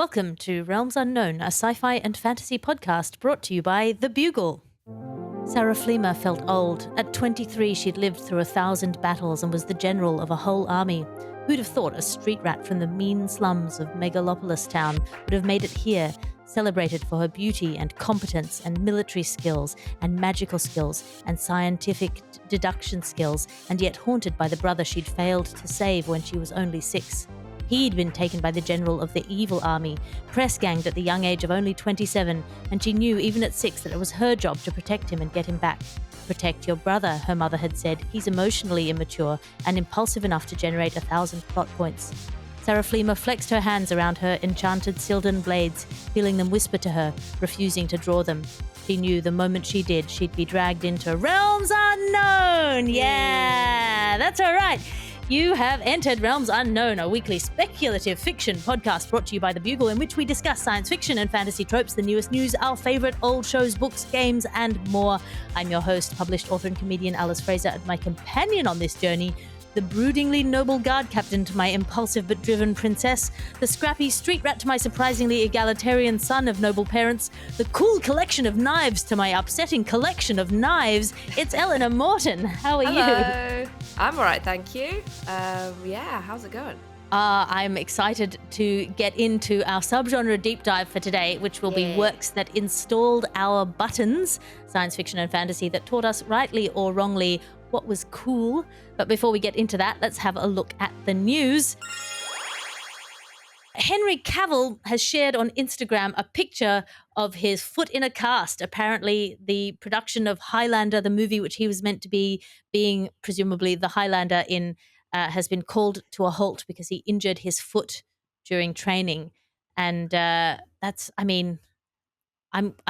Welcome to Realms Unknown, a sci-fi and fantasy podcast brought to you by The Bugle. Sarah Fleema felt old. At 23, she'd lived through 1,000 battles and was the general of a whole army. Who'd have thought a street rat from the mean slums of Megalopolis town would have made it here, celebrated for her beauty and competence and military skills and magical skills and scientific deduction skills, and yet haunted by the brother she'd failed to save when she was only 6. He'd been taken by the general of the evil army, press-ganged at the young age of only 27, and she knew even at 6 that it was her job to protect him and get him back. Protect your brother, her mother had said. He's emotionally immature and impulsive enough to generate 1,000 plot points. Sarah Fleema flexed her hands around her enchanted Sylvan blades, feeling them whisper to her, refusing to draw them. She knew the moment she did, she'd be dragged into Realms Unknown! Yeah, that's all right. You have entered Realms Unknown, a weekly speculative fiction podcast brought to you by The Bugle, in which we discuss science fiction and fantasy tropes, the newest news, our favourite old shows, books, games, and more. I'm your host, published author and comedian Alice Fraser, and my companion on this journey, the broodingly noble guard captain to my impulsive but driven princess, the scrappy street rat to my surprisingly egalitarian son of noble parents, the cool collection of knives to my upsetting collection of knives. It's Eleanor Morton. How are you? Hello. I'm all right, thank you. How's it going? I'm excited to get into our subgenre deep dive for today, which will be works that installed our buttons, science fiction and fantasy, that taught us rightly or wrongly what was cool. But before we get into that, let's have a look at the news. Henry Cavill has shared on Instagram a picture of his foot in a cast. Apparently, the production of Highlander, the movie which he was meant to be being presumably the Highlander in, has been called to a halt because he injured his foot during training. And are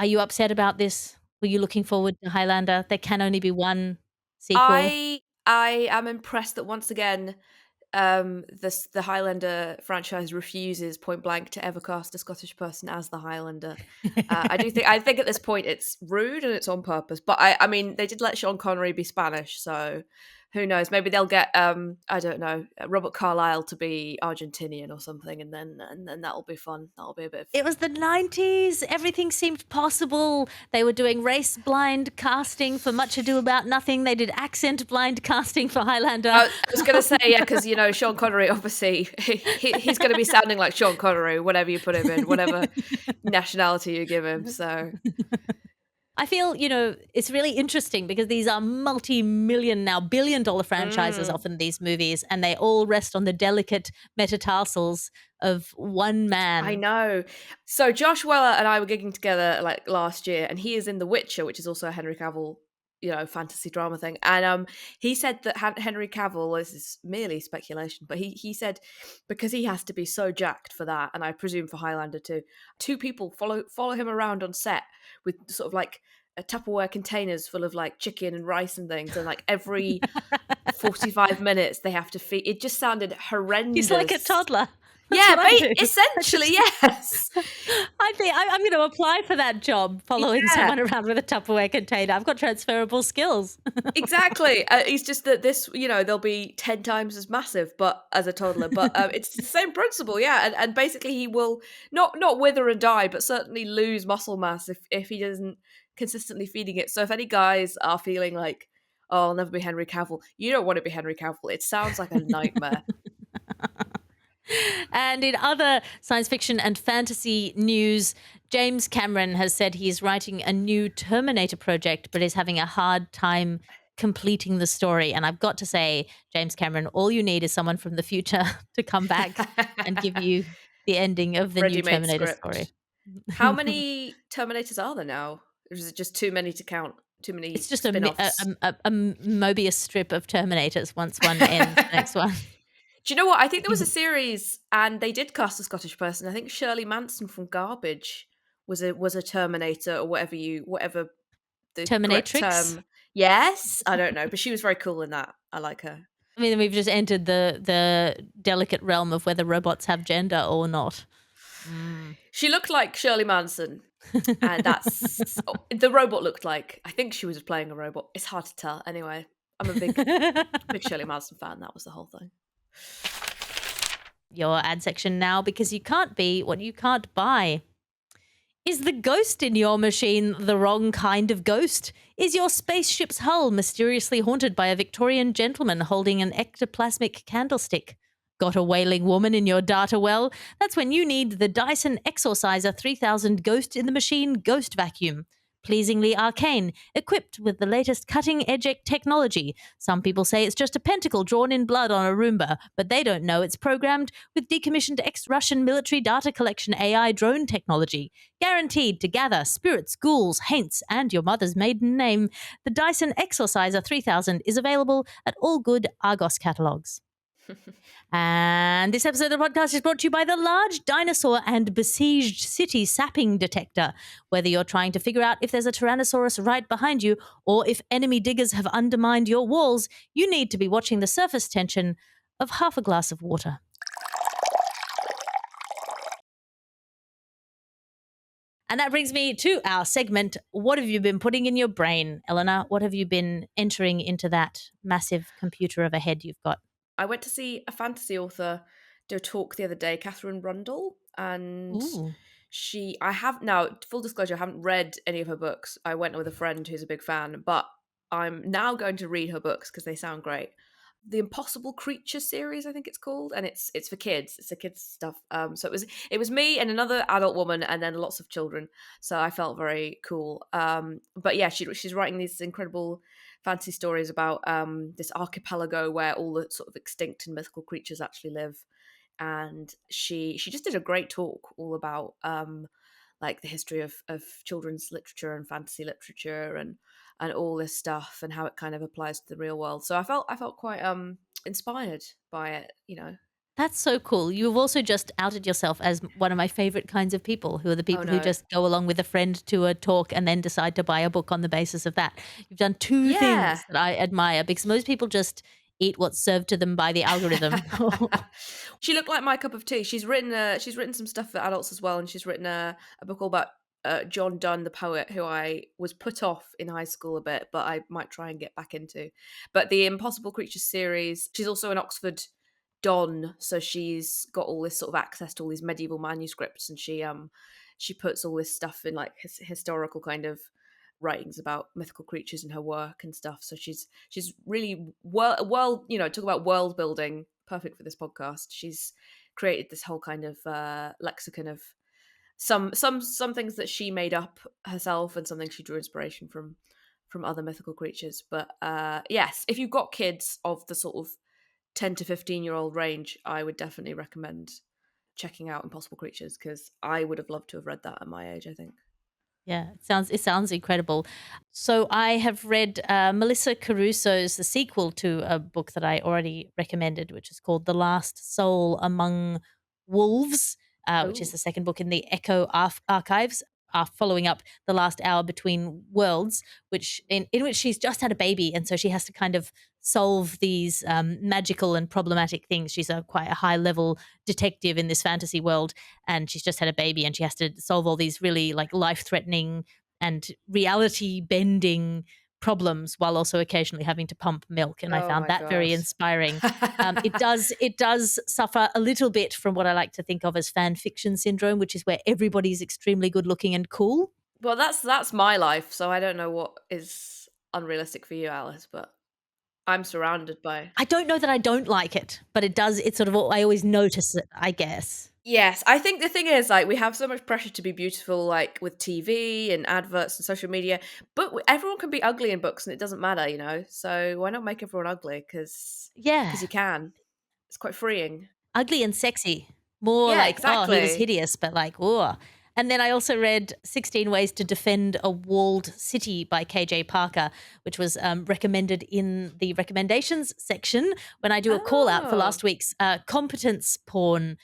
you upset about this? Were you looking forward to Highlander? There can only be one sequel. I am impressed that once again, the Highlander franchise refuses point blank to ever cast a Scottish person as the Highlander. I think at this point it's rude and it's on purpose. But I mean, they did let Sean Connery be Spanish, so who knows? Maybe they'll get I don't know, Robert Carlyle to be Argentinian or something, and then that'll be fun. That'll be a bit of It was the 90s. Everything seemed possible. They were doing race-blind casting for Much Ado About Nothing. They did accent-blind casting for Highlander. I was going to say, yeah, because, Sean Connery, obviously, he's going to be sounding like Sean Connery, whatever you put him in, whatever nationality you give him, so... I feel, it's really interesting because these are multi-million, now billion-dollar franchises, often these movies, and they all rest on the delicate metatarsals of one man. I know. So Josh Weller and I were gigging together like last year, and he is in The Witcher, which is also a Henry Cavill, fantasy drama thing. And he said that Henry Cavill, this is merely speculation, but he said because he has to be so jacked for that, and I presume for Highlander too, 2 people follow him around on set with sort of like Tupperware containers full of like chicken and rice and things, and like every 45 minutes they have to feed. It just sounded horrendous. He's like a toddler. Essentially, yes. I'm going to apply for that job, following someone around with a Tupperware container. I've got transferable skills. Exactly. It's just that this, they'll be 10 times as massive, but as a toddler. But it's the same principle, yeah. And basically, he will not wither and die, but certainly lose muscle mass if he doesn't consistently feeding it. So if any guys are feeling like, oh, I'll never be Henry Cavill, you don't want to be Henry Cavill. It sounds like a nightmare. And in other science fiction and fantasy news, James Cameron has said he's writing a new Terminator project, but is having a hard time completing the story. And I've got to say, James Cameron, all you need is someone from the future to come back and give you the ending of the new Terminator story. How many Terminators are there now? Or is it just too many to count? Too many It's just spin-offs? a Mobius strip of Terminators. Once one ends, the next one. Do you know what? I think there was a series and they did cast a Scottish person. I think Shirley Manson from Garbage was a Terminator or whatever the Terminatrix? correct term. Yes, I don't know, but she was very cool in that. I like her. I mean, we've just entered the delicate realm of whether robots have gender or not. She looked like Shirley Manson. And that's the robot looked like. I think she was playing a robot. It's hard to tell. Anyway, I'm a big Shirley Manson fan. That was the whole thing. your ad section now because you can't be what you can't buy. Is the ghost in your machine the wrong kind of ghost? Is your spaceship's hull mysteriously haunted by a Victorian gentleman holding an ectoplasmic candlestick? Got a wailing woman in your data well? That's when you need the Dyson Exorciser 3000 Ghost in the Machine Ghost Vacuum. Pleasingly arcane, equipped with the latest cutting-edge technology. Some people say it's just a pentacle drawn in blood on a Roomba, but they don't know it's programmed with decommissioned ex-Russian military data collection AI drone technology. Guaranteed to gather spirits, ghouls, haints, and your mother's maiden name, the Dyson Exorciser 3000 is available at all good Argos catalogues. And this episode of the podcast is brought to you by the Large Dinosaur and Besieged City Sapping Detector. Whether you're trying to figure out if there's a Tyrannosaurus right behind you or if enemy diggers have undermined your walls, you need to be watching the surface tension of half a glass of water. And that brings me to our segment, What Have You Been Putting in Your Brain? Eleanor, what have you been entering into that massive computer of a head you've got? I went to see a fantasy author do a talk the other day, Catherine Rundle, and Ooh. I have now, full disclosure, I haven't read any of her books. I went with a friend who's a big fan, but I'm now going to read her books because they sound great. The Impossible Creature series, I think it's called, and it's for kids. It's a kids stuff. So it was me and another adult woman, and then lots of children. So I felt very cool. But yeah, she's writing these incredible fantasy stories about this archipelago where all the sort of extinct and mythical creatures actually live. And she just did a great talk all about like the history of children's literature and fantasy literature and all this stuff and how it kind of applies to the real world. So I felt quite inspired by it, you know. That's so cool. You've also just outed yourself as one of my favorite kinds of people, who are the Oh people who no. just go along with a friend to a talk and then decide to buy a book on the basis of that. You've done two Yeah. things that I admire because most people just eat what's served to them by the algorithm. She looked like my cup of tea. She's written some stuff for adults as well, and she's written a book all about John Donne, the poet, who I was put off in high school a bit, but I might try and get back into. But the Impossible Creatures series, she's also an Oxford Don, so she's got all this sort of access to all these medieval manuscripts, and she puts all this stuff in like historical kind of writings about mythical creatures in her work and stuff. So she's really world, you know, talk about world building, perfect for this podcast. She's created this whole kind of lexicon of some things that she made up herself and something she drew inspiration from other mythical creatures. But yes, if you've got kids of the sort of 10 to 15-year-old range, I would definitely recommend checking out Impossible Creatures because I would have loved to have read that at my age, I think. Yeah, it sounds incredible. So I have read Melissa Caruso's the sequel to a book that I already recommended, which is called The Last Soul Among Wolves, which is Oh. the second book in the Echo Archives, following up The Last Hour Between Worlds, which in which she's just had a baby, and so she has to kind of solve these magical and problematic things. She's quite a high level detective in this fantasy world, and she's just had a baby and she has to solve all these really like life-threatening and reality bending problems while also occasionally having to pump milk, and I Oh found my that very gosh. inspiring. It does suffer a little bit from what I like to think of as fan fiction syndrome, which is where everybody's extremely good looking and cool. Well, that's my life, so I don't know what is unrealistic for you, Alice, but I'm surrounded by. I don't know that I don't like it, but it's sort of, I always notice it, I guess. Yes, I think the thing is, like, we have so much pressure to be beautiful, like with TV and adverts and social media, but everyone can be ugly in books, and it doesn't matter, you know. So why not make everyone ugly? Because Yeah. you can. It's quite freeing. Ugly and sexy. More Yeah, like, oh, he was exactly. hideous, but like, oh. And then I also read 16 Ways to Defend a Walled City by KJ Parker, which was recommended in the recommendations section when I do a call out for Oh. last week's competence porn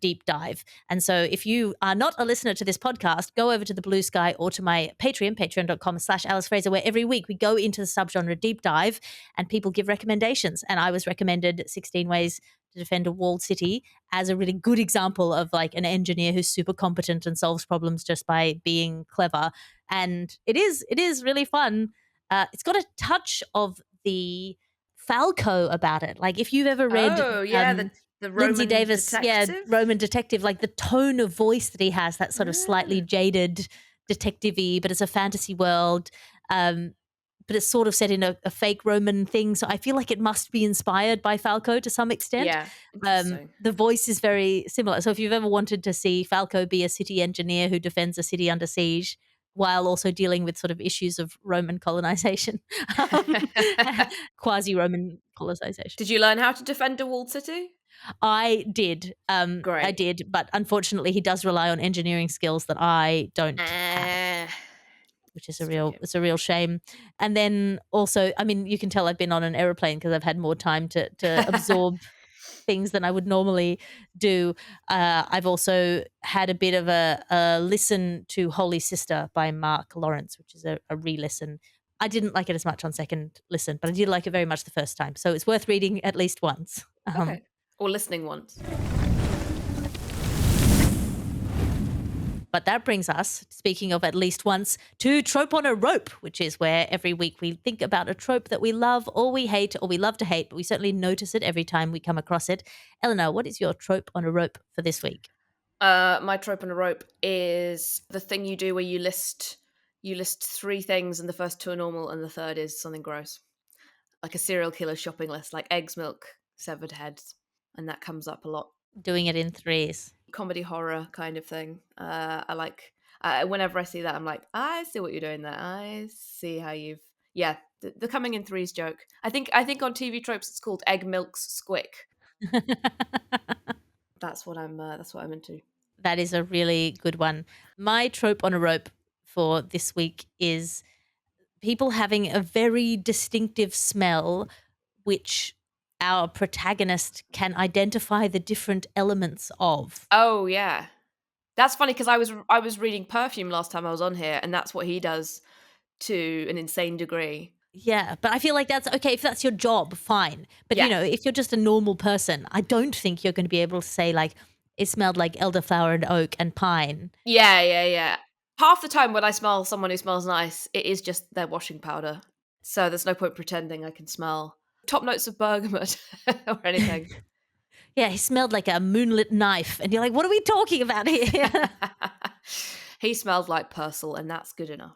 deep dive. And so if you are not a listener to this podcast, go over to the Blue Sky or to my Patreon, patreon.com/Alice Fraser, where every week we go into the subgenre deep dive and people give recommendations. And I was recommended 16 Ways to Defend a Walled City as a really good example of like an engineer who's super competent and solves problems just by being clever. And it is really fun. It's got a touch of the Falco about it. Like if you've ever read Oh, yeah, the The Lindsay Roman Davis, yeah, detective? Roman detective, like the tone of voice that he has, that sort of slightly Ah. jaded detective-y, but it's a fantasy world. But it's sort of set in a fake Roman thing. So I feel like it must be inspired by Falco to some extent. Yeah, interesting. The voice is very similar. So if you've ever wanted to see Falco be a city engineer who defends a city under siege while also dealing with sort of issues of Roman colonization, quasi-Roman colonization. Did you learn how to defend a walled city? I did. I Great. did, but unfortunately, he does rely on engineering skills that I don't have, Ah, which is it's tricky. it's a real shame. And then also, I mean, you can tell I've been on an aeroplane because I've had more time to absorb things than I would normally do. I've also had a bit of a listen to Holy Sister by Mark Lawrence, which is a re-listen. I didn't like it as much on second listen, but I did like it very much the first time. So it's worth reading at least once. Okay. Or listening once. But that brings us, speaking of at least once, to Trope on a Rope, which is where every week we think about a trope that we love or we hate or we love to hate, but we certainly notice it every time we come across it. Eleanor, what is your Trope on a Rope for this week? My trope on a rope is the thing you do where you list three things and the first two are normal and the third is something gross. Like a serial killer shopping list, like eggs, milk, severed heads. And that comes up a lot. Doing it in threes. Comedy horror kind of thing. I like whenever I see that, I'm like, I see what you're doing there. I see how you've the coming in threes joke. I think on TV tropes it's called egg milks squick. That's what I'm into. That is a really good one. My Trope on a Rope for this week is people having a very distinctive smell, which our protagonist can identify the different elements of. Oh yeah. That's funny because I was reading Perfume last time I was on here, and that's what he does to an insane degree. Yeah, but I feel like that's okay if that's your job, fine. But Yeah, if you're just a normal person, I don't think you're going to be able to say like it smelled like elderflower and oak and pine. yeah. Half the time when I smell someone who smells nice, it is just their washing powder. So there's no point pretending I can smell top notes of bergamot or anything. Yeah, he smelled like a moonlit knife, and you're like, what are we talking about here? He smelled like Purcell, and that's good enough.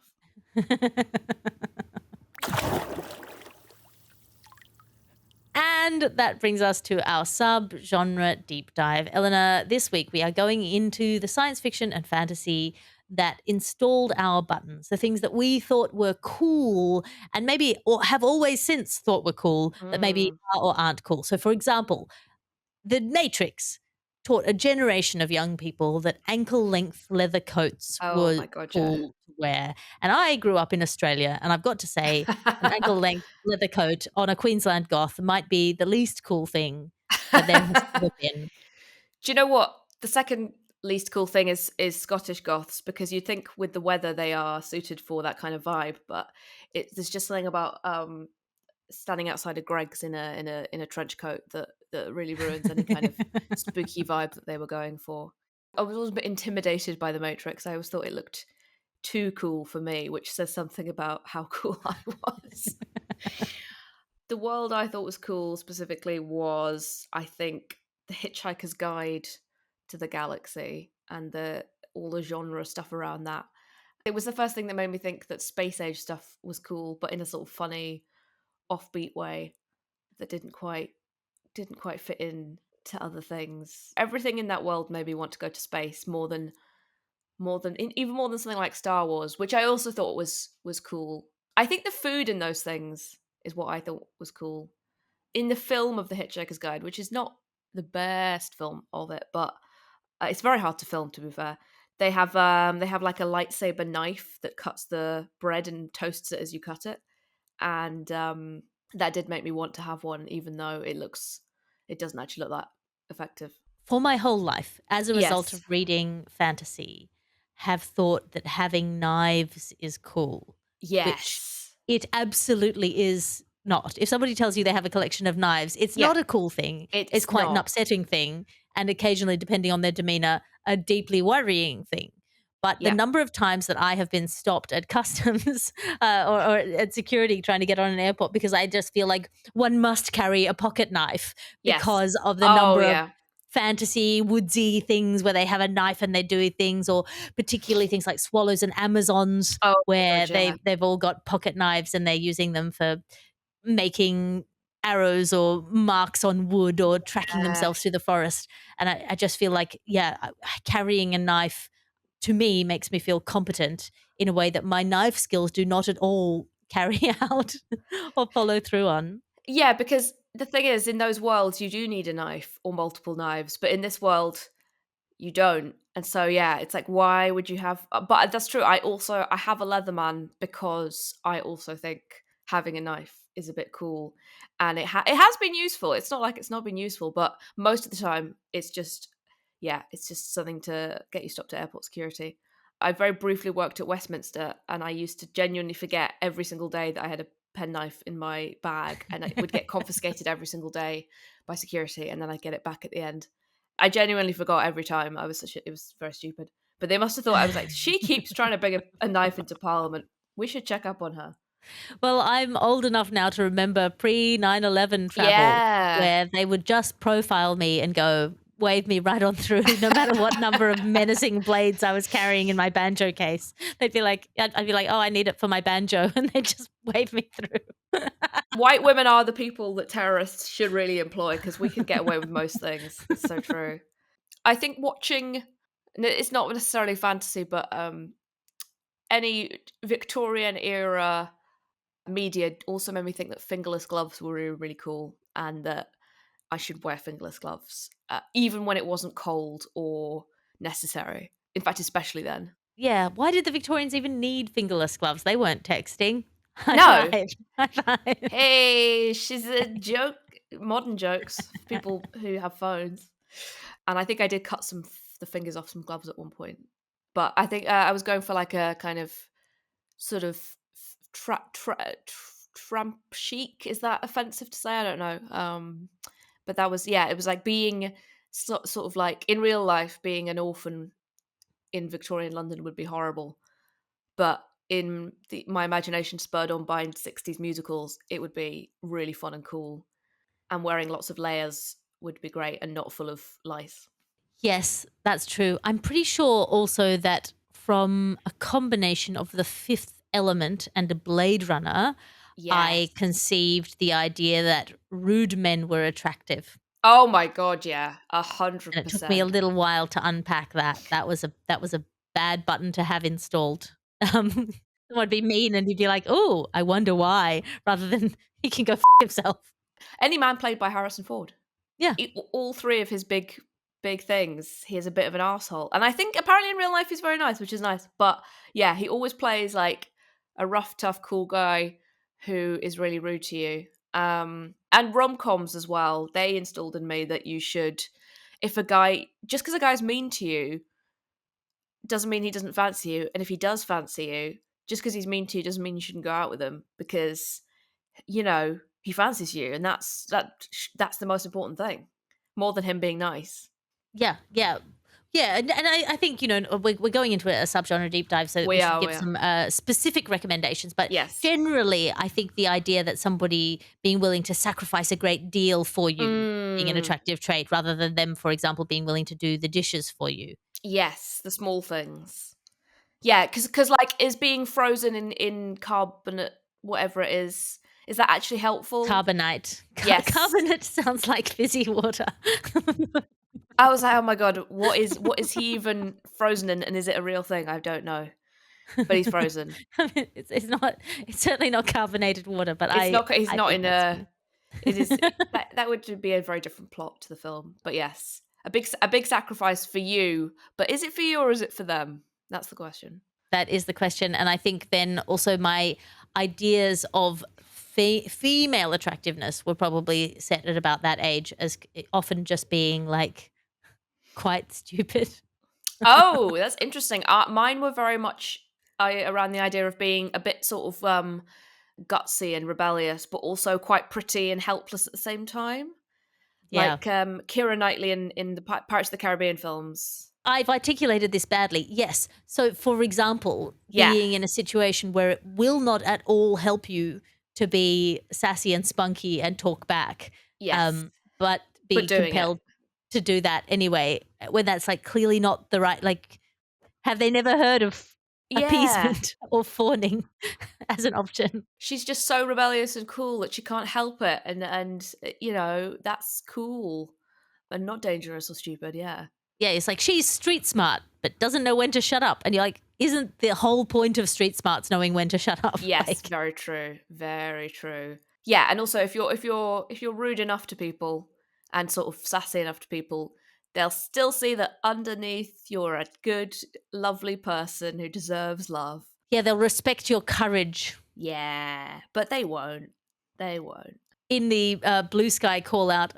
And that brings us to our sub-genre deep dive. Eleanor, this week we are going into the science fiction and fantasy that installed our buttons, the things that we thought were cool and maybe or have always since thought were cool that maybe Mm. are or aren't cool. So, for example, The Matrix taught a generation of young people that ankle-length leather coats Oh were my god, yeah. cool to wear. And I grew up in Australia, and I've got to say, an ankle-length leather coat on a Queensland goth might be the least cool thing that there has ever been. Do you know what? The second least cool thing is Scottish goths because you'd think with the weather they are suited for that kind of vibe, but there's just something about standing outside of Greg's in a trench coat that really ruins any kind of spooky vibe that they were going for. I was always a bit intimidated by the Matrix. I always thought it looked too cool for me, which says something about how cool I was. The world I thought was cool specifically was, I think, The Hitchhiker's Guide to the Galaxy and all the genre stuff around that. It was the first thing that made me think that space age stuff was cool, but in a sort of funny, offbeat way that didn't quite fit in to other things. Everything in that world made me want to go to space even more than something like Star Wars, which I also thought was cool. I think the food in those things is what I thought was cool. In the film of The Hitchhiker's Guide, which is not the best film of it, but it's very hard to film, to be fair. They have like a lightsaber knife that cuts the bread and toasts it as you cut it, and that did make me want to have one, even though it doesn't actually look that effective. For my whole life, as a result Yes, of reading fantasy, have thought that having knives is cool, which yes, it absolutely is not. If somebody tells you they have a collection of knives, it's yeah. not a cool thing. It's It's quite an not. upsetting thing, and occasionally, depending on their demeanor, a deeply worrying thing. But the Yeah, number of times that I have been stopped at customs or at security trying to get on an airport because I just feel like one must carry a pocket knife yes. because of the Oh number of yeah. fantasy woodsy things where they have a knife and they do things, or particularly things like swallows and Amazons Oh my where god, yeah. they've all got pocket knives and they're using them for making arrows or marks on wood or tracking Yeah. themselves through the forest. And I just feel like, carrying a knife to me makes me feel competent in a way that my knife skills do not at all carry out or follow through on. Yeah, because the thing is, in those worlds, you do need a knife or multiple knives, but in this world, you don't. And so, yeah, it's like, why would you have? But that's true. I have a Leatherman because I also think having a knife is a bit cool, and it has been useful. It's not like it's not been useful, but most of the time, it's just it's just something to get you stopped at airport security. I very briefly worked at Westminster, and I used to genuinely forget every single day that I had a penknife in my bag, and it would get confiscated every single day by security, and then I'd get it back at the end. I genuinely forgot every time. It was very stupid. But they must have thought I was like, she keeps trying to bring a knife into Parliament. We should check up on her. Well, I'm old enough now to remember pre 9/11 travel Yeah. where they would just profile me and go, wave me right on through, no matter what number of menacing blades I was carrying in my banjo case. They'd be like, I'd be like, oh, I need it for my banjo. And they'd just wave me through. White women are the people that terrorists should really employ because we could get away with most things. It's so true. I think watching, it's not necessarily fantasy, but any Victorian era media also made me think that fingerless gloves were really, really cool, and that I should wear fingerless gloves, even when it wasn't cold or necessary. In fact, especially then. Yeah. Why did the Victorians even need fingerless gloves? They weren't texting. High No. five. High five. Hey, she's a joke. Modern jokes for people who have phones. And I think I did cut the fingers off some gloves at one point. But I think I was going for like a kind of sort of tramp chic. Is that offensive to say? I don't know. But that was, it was like being sort of like in real life, being an orphan in Victorian London would be horrible. But in my imagination, spurred on by 60s musicals, it would be really fun and cool. And wearing lots of layers would be great and not full of lice. Yes, that's true. I'm pretty sure also that from a combination of The Fifth Element and a Blade Runner, I Yes. conceived the idea that rude men were attractive. Oh my god, yeah. And it took me a 100%. little while to unpack that. That was a bad button to have installed. Someone would be mean and you'd be like, "Oh, I wonder why," rather than he can go himself. Any man played by Harrison Ford. Yeah. All three of his big things, he is a bit of an asshole. And I think apparently in real life he's very nice, which is nice. But yeah, he always plays like a rough, tough, cool guy who is really rude to you. And rom-coms as well. They installed in me that you should, if a guy, just because a guy's mean to you, doesn't mean he doesn't fancy you. And if he does fancy you, just because he's mean to you doesn't mean you shouldn't go out with him because he fancies you, and that's the most important thing, more than him being nice. Yeah, yeah. Yeah, and I think, we're going into a subgenre deep dive, so we We should are, give we are. some specific recommendations. But Yes. generally, I think the idea that somebody being willing to sacrifice a great deal for you being an Mm, attractive trait, rather than them, for example, being willing to do the dishes for you. yes, the small things. Yeah, because like, is being frozen in carbonate, whatever it is that actually helpful? Carbonite. Yes. Carbonate sounds like fizzy water. I was like, oh my god, what is he even frozen in, and is it a real thing? I don't know, but he's frozen. I mean, it's not. It's certainly not carbonated water, but It's I not. He's I not think in that's a. funny. It is that would be a very different plot to the film. But yes, a big sacrifice for you. But is it for you or is it for them? That's the question. That is the question. And I think then also my ideas of female attractiveness were probably set at about that age as often just being like quite stupid. Oh, that's interesting. Mine were very much around the idea of being a bit sort of gutsy and rebellious, but also quite pretty and helpless at the same time. Yeah. Like Keira Knightley in the Pirates of the Caribbean films. I've articulated this badly. Yes. So, for example, Yeah. being in a situation where it will not at all help you to be sassy and spunky and talk back, Yes. but But be doing it. compelled. to do that anyway, when that's like clearly not the right, like, have they never heard of Yeah. appeasement or fawning as an option? She's just so rebellious and cool that she can't help it, and that's cool and not dangerous or stupid. Yeah. Yeah, it's like she's street smart but doesn't know when to shut up, and you're like, isn't the whole point of street smarts knowing when to shut up? Yes, Like, very true. Very true. Yeah, and also if you're rude enough to people and sort of sassy enough to people, they'll still see that underneath you're a good, lovely person who deserves love. yeah, they'll respect your courage. Yeah, but they won't. They won't. In the Blue Sky call out,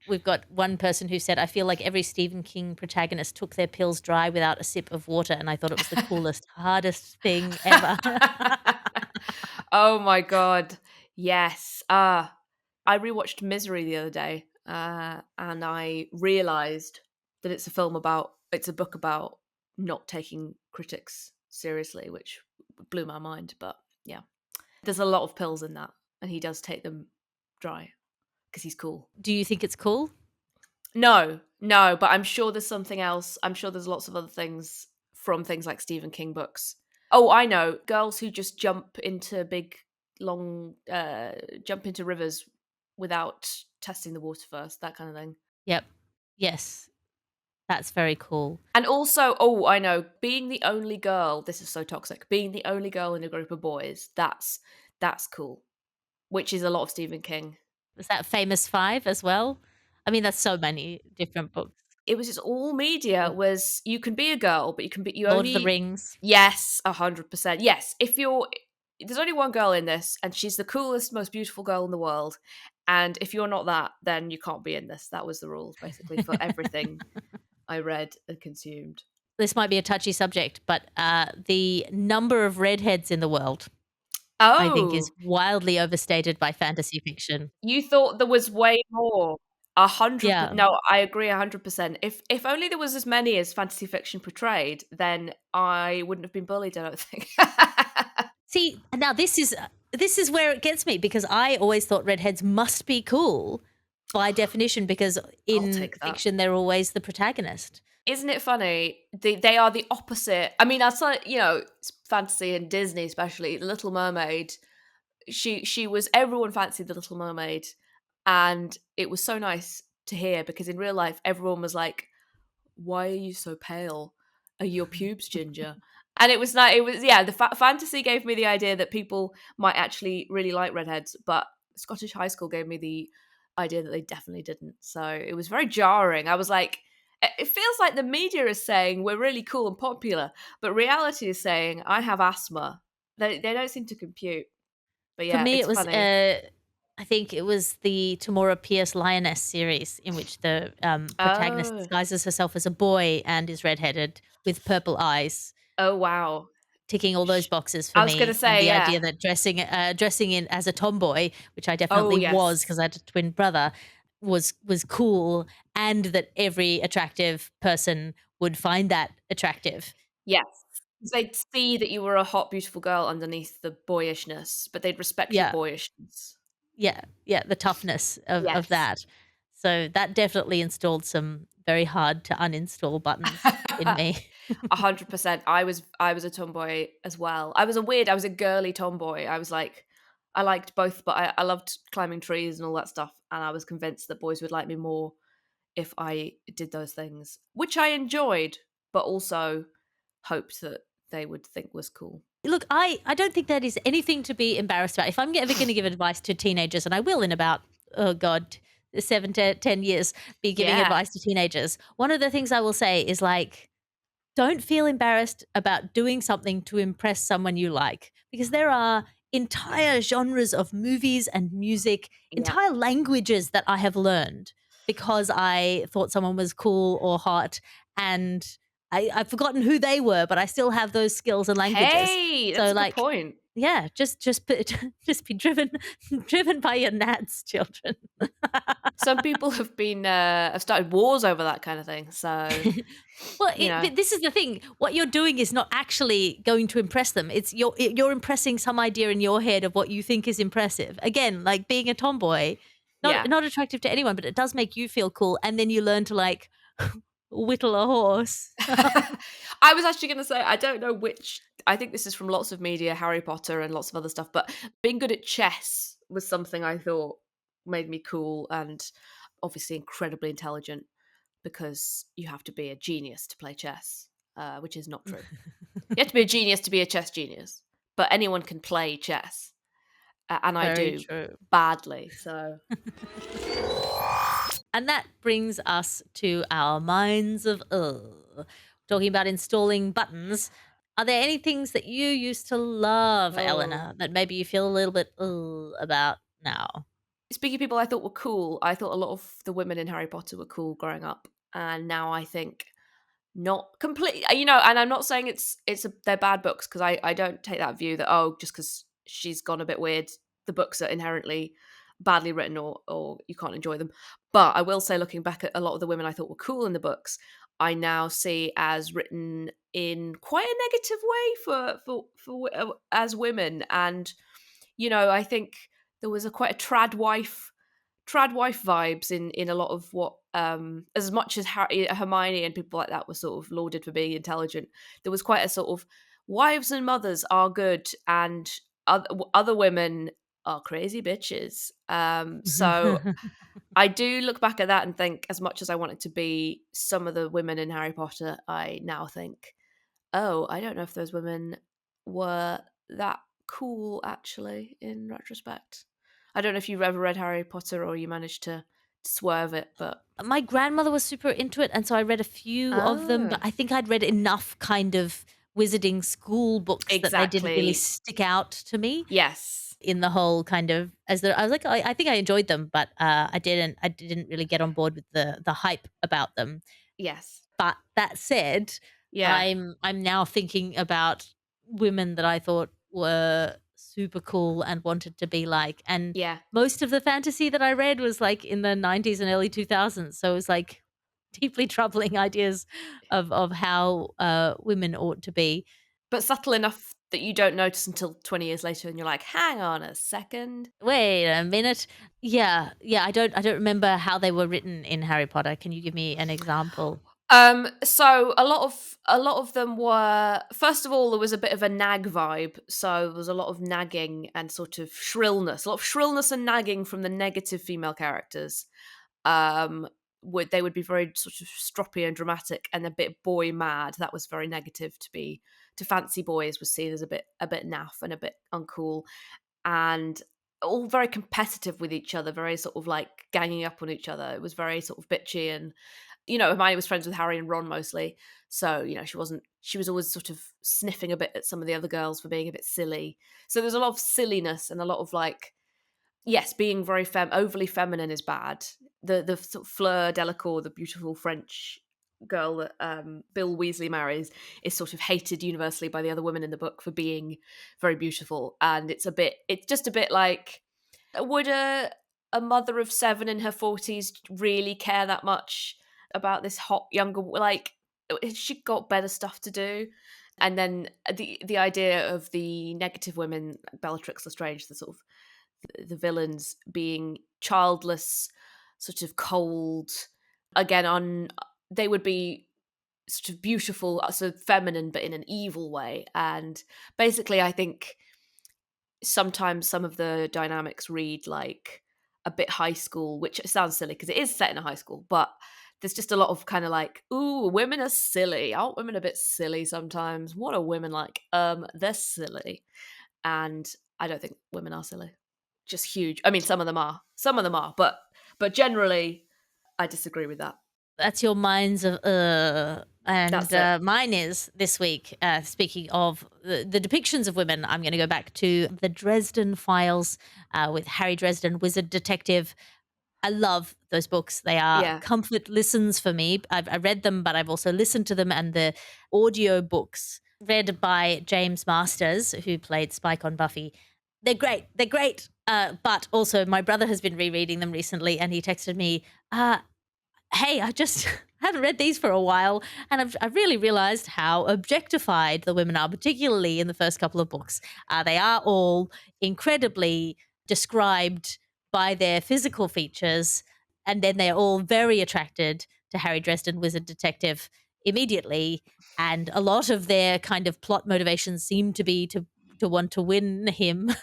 we've got one person who said, I feel like every Stephen King protagonist took their pills dry without a sip of water, and I thought it was the coolest, hardest thing ever. Oh my god. Yes. I rewatched Misery the other day, and I realized that it's a book about not taking critics seriously, which blew my mind. But yeah, there's a lot of pills in that, and he does take them dry because he's cool. Do you think it's cool? No, no, but I'm sure there's something else. I'm sure there's lots of other things from things like Stephen King books. Oh, I know. Girls who just jump into jump into rivers without testing the water first, that kind of thing. Yep. Yes. That's very cool. And also, oh, I know, being the only girl, this is so toxic. Being the only girl in a group of boys, that's cool. Which is a lot of Stephen King. Was that Famous Five as well? I mean, that's so many different books. It was just all media was you can be a girl, but you Lord only of the Rings. Yes, 100%. Yes, there's only one girl in this, and she's the coolest, most beautiful girl in the world. And if you're not that, then you can't be in this. That was the rules, basically, for everything I read and consumed. This might be a touchy subject, but the number of redheads in the world, Oh, I think, is wildly overstated by fantasy fiction. you thought there was way more. Yeah. No, I agree 100%. If only there was as many as fantasy fiction portrayed, then I wouldn't have been bullied, I don't think. See, now this is where it gets me, because I always thought redheads must be cool by definition, because in take that. fiction they're always the protagonist. Isn't it funny? They are the opposite. I mean, that's like, it's fantasy and Disney, especially The Little Mermaid. She was, everyone fancied The Little Mermaid, and it was so nice to hear, because in real life everyone was like, "Why are you so pale? Are your pubes ginger?" And it was like, the fantasy gave me the idea that people might actually really like redheads, but Scottish high school gave me the idea that they definitely didn't. So it was very jarring. I was like, it feels like the media is saying we're really cool and popular, but reality is saying I have asthma. They don't seem to compute. But For yeah, me, it's it was, funny. I think it was the Tamora Pierce Lioness series, in which the protagonist Oh. disguises herself as a boy and is redheaded with purple eyes, Oh, wow. ticking all those boxes for I was gonna me. And say, the yeah. idea that dressing in as a tomboy, which I definitely yes. was because I had a twin brother, was cool, and that every attractive person would find that attractive. Yes. They'd see that you were a hot, beautiful girl underneath the boyishness, but they'd respect your Yeah. boyishness. Yeah, the toughness of Yes. that. So that definitely installed some very hard to uninstall buttons in me. 100%. I was a tomboy as well. I was a girly tomboy. I was like, I liked both, but I loved climbing trees and all that stuff. And I was convinced that boys would like me more if I did those things, which I enjoyed, but also hoped that they would think was cool. Look, I don't think that is anything to be embarrassed about. If I'm ever going to give advice to teenagers, and I will in about, oh God, 7 to 10 years, be giving Yeah. advice to teenagers, one of the things I will say is, like, don't feel embarrassed about doing something to impress someone you like, because there are entire genres of movies and music, Yeah. entire languages that I have learned because I thought someone was cool or hot, and I've forgotten who they were, but I still have those skills and languages. Hey, that's So, a like, good point. yeah, just be driven by your nads, children. Some people have started wars over that kind of thing. So, Well, you know. this is the thing. What you're doing is not actually going to impress them. It's you're impressing some idea in your head of what you think is impressive. Again, like being a tomboy, Yeah. not attractive to anyone, but it does make you feel cool. And then you learn to like whittle a horse. I was actually going to say, I don't know which. I think this is from lots of media, Harry Potter and lots of other stuff, but being good at chess was something I thought made me cool and obviously incredibly intelligent because you have to be a genius to play chess, which is not true. You have to be a genius to be a chess genius, but anyone can play chess, and I Very do true. badly. So, And that brings us to our minds of talking about installing buttons. Are there any things that you used to love, oh, Eleanor, that maybe you feel a little bit about now? speaking of people I thought were cool, I thought a lot of the women in Harry Potter were cool growing up, and now I think not completely. And I'm not saying they're bad books because I don't take that view that just because she's gone a bit weird, the books are inherently badly written or you can't enjoy them. But I will say, looking back at a lot of the women I thought were cool in the books, I now see as written in quite a negative way as women, and I think there was a quite a trad wife vibes in a lot of what as much as Hermione and people like that were sort of lauded for being intelligent, there was quite a sort of wives and mothers are good and other women are crazy bitches. So I do look back at that and think, as much as I wanted to be some of the women in Harry Potter, I now think, oh, I don't know if those women were that cool actually in retrospect. I don't know if you've ever read Harry Potter or you managed to swerve it, but My grandmother was super into it, and so I read a few of them, but oh, I think I'd read enough kind of wizarding school books that they didn't really exactly. stick out to me Yes. in the whole kind of I was like, I think I enjoyed them, but I didn't really get on board with the hype about them. Yes. But that said, Yeah. I'm now thinking about women that I thought were super cool and wanted to be like, and Yeah. most of the fantasy that I read was like in the 90s and early 2000s, so it was like deeply troubling ideas of how women ought to be. But subtle enough that you don't notice until 20 years later and you're like, hang on a second. Wait a minute. Yeah, yeah, I don't remember how they were written in Harry Potter. Can you give me an example? So a lot of them were, first of all, there was a bit of a nag vibe. So there was a lot of nagging and sort of shrillness, a lot of shrillness and nagging from the negative female characters. They would be very sort of stroppy and dramatic and a bit boy mad. That was very negative to fancy boys, was seen as a bit naff and a bit uncool, and all very competitive with each other, very sort of like ganging up on each other. It was very sort of bitchy, and Hermione was friends with Harry and Ron mostly. So, she was always sort of sniffing a bit at some of the other girls for being a bit silly. So there's a lot of silliness and a lot of like, yes, being very overly feminine is bad. The sort of Fleur Delacour, the beautiful French girl that Bill Weasley marries, is sort of hated universally by the other women in the book for being very beautiful. And it's just a bit like, would a mother of 7 in her 40s really care that much about this hot younger, like, she got better stuff to do. And then the idea of the negative women, Bellatrix Lestrange, the sort of the villains being childless, sort of cold, again on they would be sort of beautiful, so feminine, but in an evil way. And basically, I think sometimes some of the dynamics read like a bit high school, which sounds silly because it is set in a high school, but there's just a lot of kind of like, ooh, women are silly. Aren't women a bit silly sometimes? What are women like? They're silly. And I don't think women are silly. Just huge. I mean, some of them are. Some of them are, but generally I disagree with that. That's your minds of and That's it. mine is this week. Speaking of the depictions of women, I'm going to go back to the Dresden Files with Harry Dresden, wizard detective. I love those books. They are Yeah. comfort listens for me. I read them, but I've also listened to them, and the audio books read by James Masters, who played Spike on Buffy. They're great. They're great. But also, my brother has been rereading them recently, and he texted me, hey, I just haven't read these for a while, and I've really realized how objectified the women are, particularly in the first couple of books. They are all incredibly described by their physical features, and then they're all very attracted to Harry Dresden, wizard detective, immediately. And a lot of their kind of plot motivations seem to be to want to win him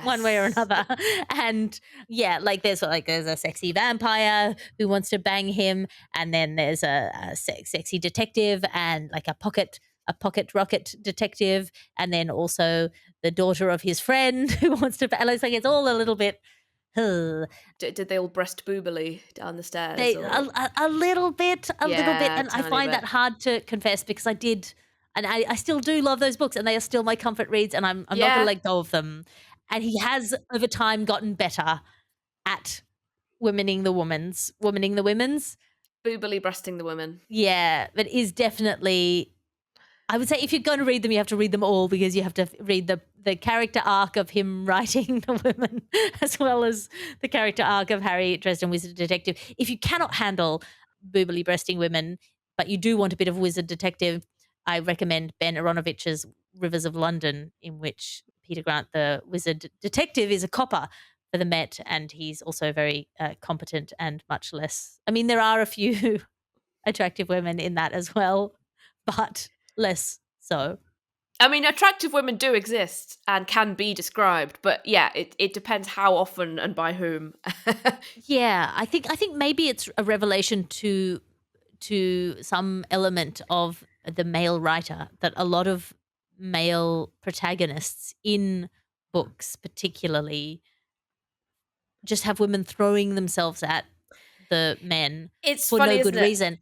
one way or Yes. another. And yeah, like there's a sexy vampire who wants to bang him, and then there's a sexy detective and like a pocket rocket detective, and then also the daughter of his friend who wants to. And it's like it's all a little bit. Did they all breast boobily down the stairs? They Or a little bit, yeah, and I tiny find bit. that hard to confess because I did, and I still do love those books, and they are still my comfort reads, and I'm not going to Yeah, let go of them. And he has over time gotten better at womaning the women's. boobily breasting the women. Yeah, but is definitely. I would say if you're going to read them, you have to read them all because you have to read the character arc of him writing the women as well as the character arc of Harry Dresden, wizard detective. If you cannot handle boobily breasting women, but you do want a bit of wizard detective, I recommend Ben Aronovich's Rivers of London, in which Peter Grant, the wizard detective, is a copper for the Met, and he's also very competent and much less. I mean, there are a few attractive women in that as well, but less so. I mean, attractive women do exist and can be described, but yeah, it depends how often and by whom. Yeah, I think maybe it's a revelation to some element of the male writer that a lot of male protagonists in books particularly just have women throwing themselves at the men It's for no funny, good isn't it? reason.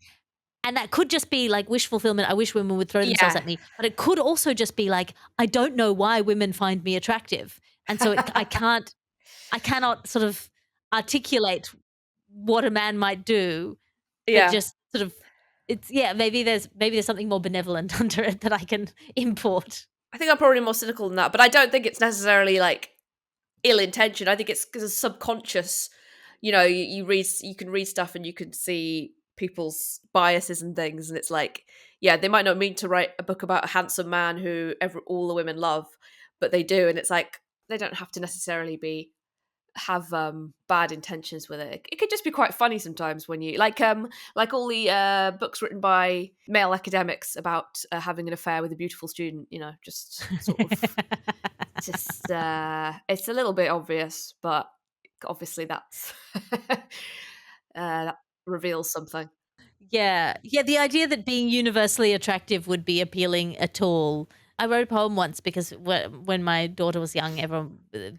And that could just be like wish fulfillment. I wish women would throw themselves Yeah. at me. But it could also just be like, I don't know why women find me attractive. And so I cannot sort of articulate what a man might do, but Yeah. just sort of, it's, yeah, maybe there's something more benevolent under it that I can import. I think I'm probably more cynical than that, but I don't think it's necessarily like ill intention. I think it's because it's subconscious. You know, you can read stuff and you can see people's biases and things, and it's like, yeah, they might not mean to write a book about a handsome man who all the women love, but they do, and it's like they don't have to necessarily have bad intentions with it. It could just be quite funny sometimes when you like all the books written by male academics about having an affair with a beautiful student, you know, just sort of just it's a little bit obvious, but obviously that's that reveals something. Yeah. Yeah, the idea that being universally attractive would be appealing at all. I wrote a poem once because when my daughter was young,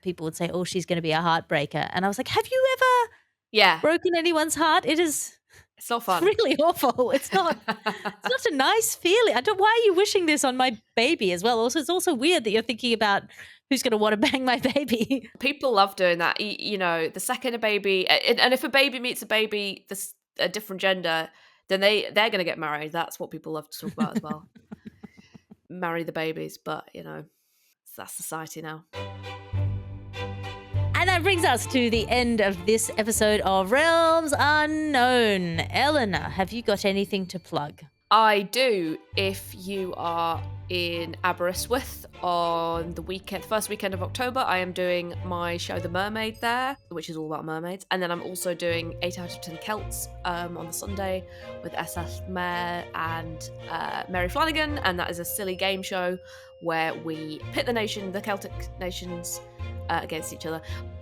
people would say, "Oh, she's going to be a heartbreaker," and I was like, "Have you ever Yeah, broken anyone's heart? it's not It's fun. really awful. It's not. It's not a nice feeling. I don't. Why are you wishing this on my baby as well? Also, it's also weird that you're thinking about who's going to want to bang my baby. People love doing that. You know, the second a baby, and if a baby meets a baby that's a different gender, then they're going to get married. That's what people love to talk about as well. Marry the babies, but you know, that's society now. And that brings us to the end of this episode of Realms Unknown. Eleanor, have you got anything to plug? I do. If you are in Aberystwyth on the first weekend of October, I am doing my show The Mermaid there, which is all about mermaids. And then I'm also doing 8 out of 10 Celts on the Sunday with SF Mayer and Mary Flanagan. And that is a silly game show where we pit the Celtic nations against each other.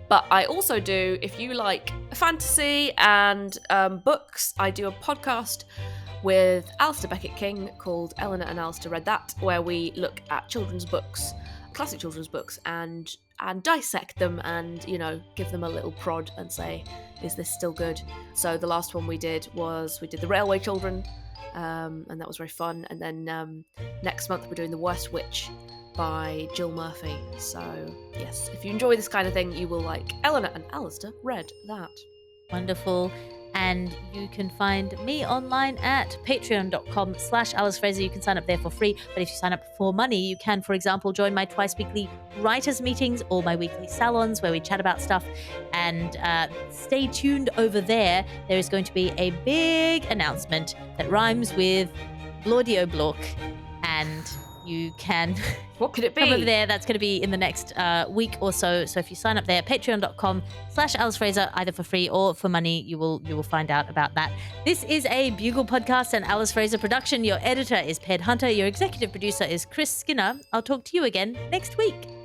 But I also do, if you like fantasy and books, I do a podcast with Alistair Beckett-King called Eleanor and Alistair Read That, where we look at children's books, classic children's books, and dissect them and, you know, give them a little prod and say, is this still good? So the last one we did The Railway Children, and that was very fun. And then next month we're doing The Worst Witch by Jill Murphy. So yes, if you enjoy this kind of thing, you will like Eleanor and Alistair Read That. Wonderful. And you can find me online at patreon.com/Alice Fraser. You can sign up there for free. But if you sign up for money, you can, for example, join my twice weekly writers' meetings or my weekly salons where we chat about stuff. And stay tuned over there. There is going to be a big announcement that rhymes with Blaudio Block. And you can What could it be? come over there. That's going to be in the next week or so. So if you sign up there, patreon.com/Alice Fraser, either for free or for money, you will find out about that. This is a Bugle podcast and Alice Fraser production. Your editor is Ped Hunter. Your executive producer is Chris Skinner. I'll talk to you again next week.